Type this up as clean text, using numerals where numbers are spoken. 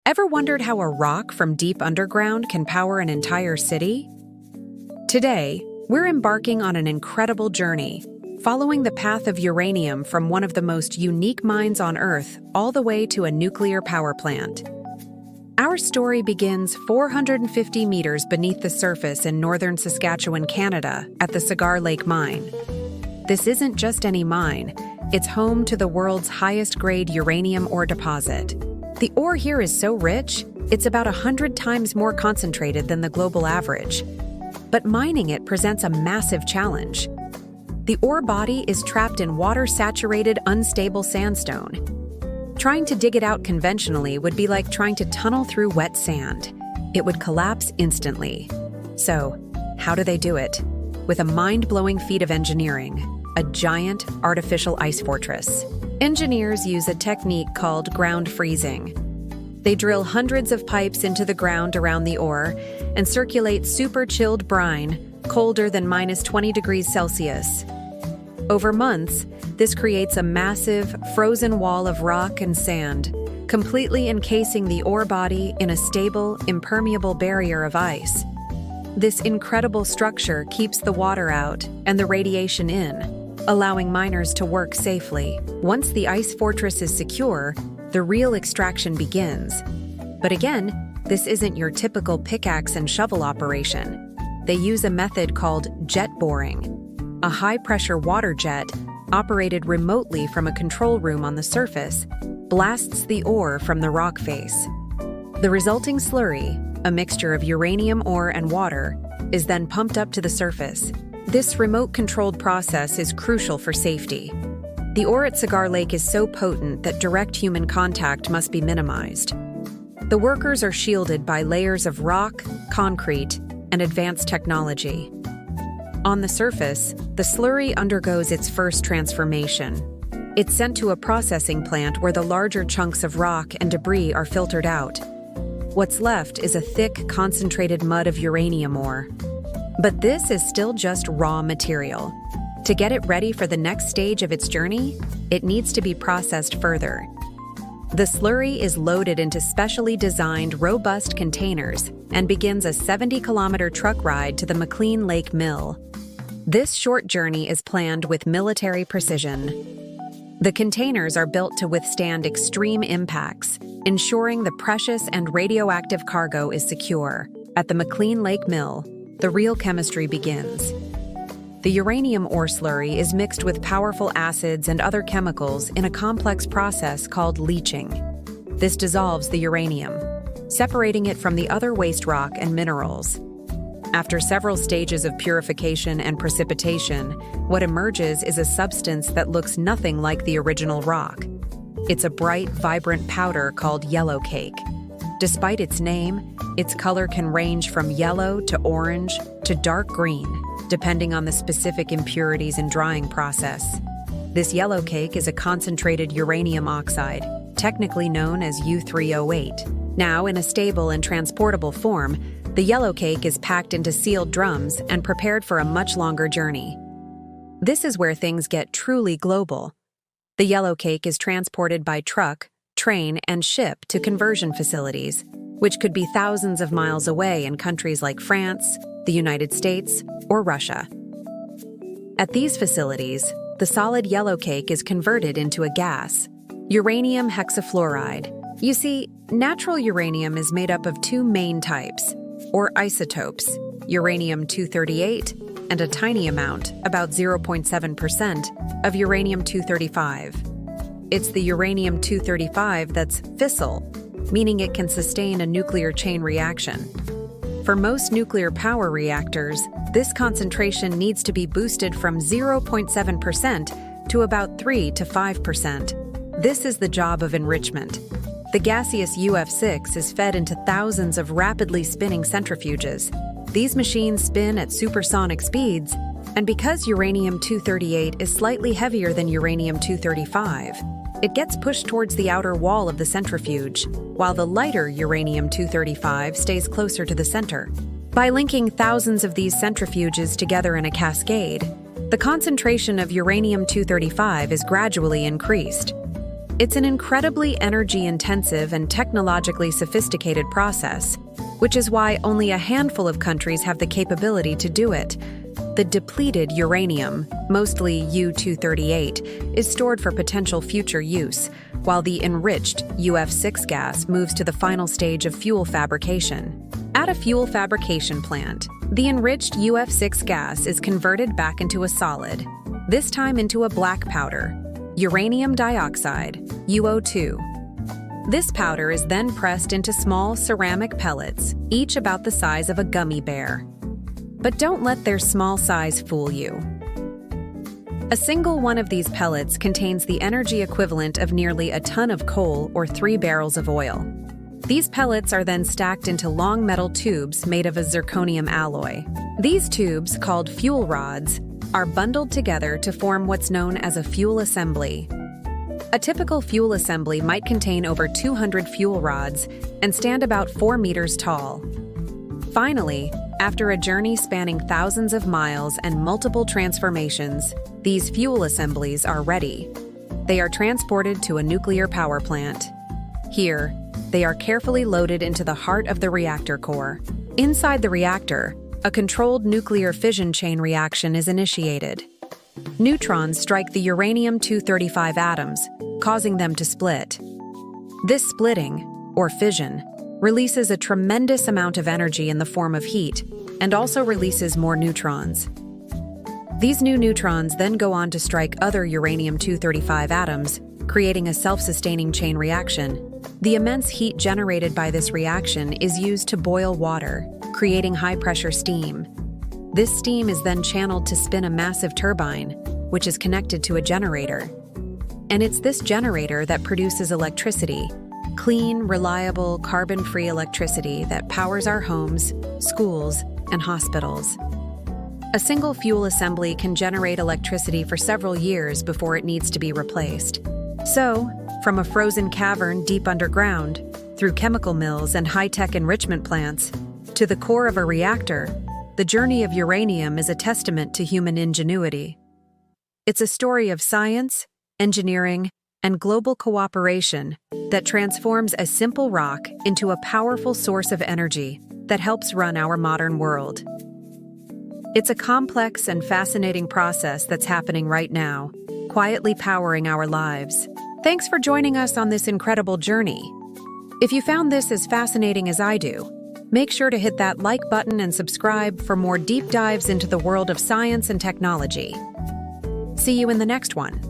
Ever wondered how a rock from deep underground can power an entire city? Today, we're embarking on an incredible journey, following the path of uranium from one of the most unique mines on Earth all the way to a nuclear power plant. Our story begins 450 meters beneath the surface in northern Saskatchewan, Canada, at the Cigar Lake mine. This isn't just any mine, it's home to the world's highest-grade uranium ore deposit. The ore here is so rich, it's about 100 times more concentrated than the global average. But mining it presents a massive challenge. The ore body is trapped in water-saturated, unstable sandstone. Trying to dig it out conventionally would be like trying to tunnel through wet sand. It would collapse instantly. So, how do they do it? With a mind-blowing feat of engineering, a giant artificial ice fortress. Engineers use a technique called ground freezing. They drill hundreds of pipes into the ground around the ore and circulate super-chilled brine, colder than minus 20 degrees Celsius. Over months, this creates a massive, frozen wall of rock and sand, completely encasing the ore body in a stable, impermeable barrier of ice. This incredible structure keeps the water out and the radiation in, allowing miners to work safely. Once the ice fortress is secure, the real extraction begins. But again, this isn't your typical pickaxe and shovel operation. They use a method called jet boring. A high-pressure water jet, operated remotely from a control room on the surface, blasts the ore from the rock face. The resulting slurry, a mixture of uranium ore and water, is then pumped up to the surface. This remote-controlled process is crucial for safety. The ore at Cigar Lake is so potent that direct human contact must be minimized. The workers are shielded by layers of rock, concrete, and advanced technology. On the surface, the slurry undergoes its first transformation. It's sent to a processing plant where the larger chunks of rock and debris are filtered out. What's left is a thick, concentrated mud of uranium ore. But this is still just raw material. To get it ready for the next stage of its journey, it needs to be processed further. The slurry is loaded into specially designed, robust containers and begins a 70-kilometer truck ride to the McLean Lake Mill. This short journey is planned with military precision. The containers are built to withstand extreme impacts, ensuring the precious and radioactive cargo is secure. At the McLean Lake Mill, the real chemistry begins. The uranium ore slurry is mixed with powerful acids and other chemicals in a complex process called leaching. This dissolves the uranium, separating it from the other waste rock and minerals. After several stages of purification and precipitation, what emerges is a substance that looks nothing like the original rock. It's a bright, vibrant powder called yellow cake. Despite its name, its color can range from yellow to orange to dark green, depending on the specific impurities and drying process. This yellow cake is a concentrated uranium oxide, technically known as U3O8. Now, in a stable and transportable form, the yellow cake is packed into sealed drums and prepared for a much longer journey. This is where things get truly global. The yellow cake is transported by truck, train, and ship to conversion facilities, which could be thousands of miles away in countries like France, the United States, or Russia. At these facilities, the solid yellow cake is converted into a gas, uranium hexafluoride. You see, natural uranium is made up of two main types, or isotopes, uranium-238 and a tiny amount, about 0.7%, of uranium-235. It's the uranium-235 that's fissile, meaning it can sustain a nuclear chain reaction. For most nuclear power reactors, this concentration needs to be boosted from 0.7% to about 3 to 5%. This is the job of enrichment. The gaseous UF6 is fed into thousands of rapidly spinning centrifuges. These machines spin at supersonic speeds, and because uranium-238 is slightly heavier than uranium-235, it gets pushed towards the outer wall of the centrifuge, while the lighter uranium-235 stays closer to the center. By linking thousands of these centrifuges together in a cascade, the concentration of uranium-235 is gradually increased. It's an incredibly energy-intensive and technologically sophisticated process, which is why only a handful of countries have the capability to do it. The depleted uranium, mostly U-238, is stored for potential future use, while the enriched UF6 gas moves to the final stage of fuel fabrication. At a fuel fabrication plant, the enriched UF6 gas is converted back into a solid, this time into a black powder, uranium dioxide, UO2. This powder is then pressed into small ceramic pellets, each about the size of a gummy bear. But don't let their small size fool you. A single one of these pellets contains the energy equivalent of nearly a ton of coal or 3 barrels of oil. These pellets are then stacked into long metal tubes made of a zirconium alloy. These tubes, called fuel rods, are bundled together to form what's known as a fuel assembly. A typical fuel assembly might contain over 200 fuel rods and stand about 4 meters tall. Finally, after a journey spanning thousands of miles and multiple transformations, these fuel assemblies are ready. They are transported to a nuclear power plant. Here, they are carefully loaded into the heart of the reactor core. Inside the reactor, a controlled nuclear fission chain reaction is initiated. Neutrons strike the uranium-235 atoms, causing them to split. This splitting, or fission, releases a tremendous amount of energy in the form of heat and also releases more neutrons. These new neutrons then go on to strike other uranium-235 atoms, creating a self-sustaining chain reaction. The immense heat generated by this reaction is used to boil water, creating high-pressure steam. This steam is then channeled to spin a massive turbine, which is connected to a generator. And it's this generator that produces electricity, clean, reliable, carbon-free electricity that powers our homes, schools, and hospitals. A single fuel assembly can generate electricity for several years before it needs to be replaced. So, from a frozen cavern deep underground, through chemical mills and high-tech enrichment plants, to the core of a reactor, the journey of uranium is a testament to human ingenuity. It's a story of science, engineering, and global cooperation that transforms a simple rock into a powerful source of energy that helps run our modern world. It's a complex and fascinating process that's happening right now, quietly powering our lives. Thanks for joining us on this incredible journey. If you found this as fascinating as I do, make sure to hit that like button and subscribe for more deep dives into the world of science and technology. See you in the next one.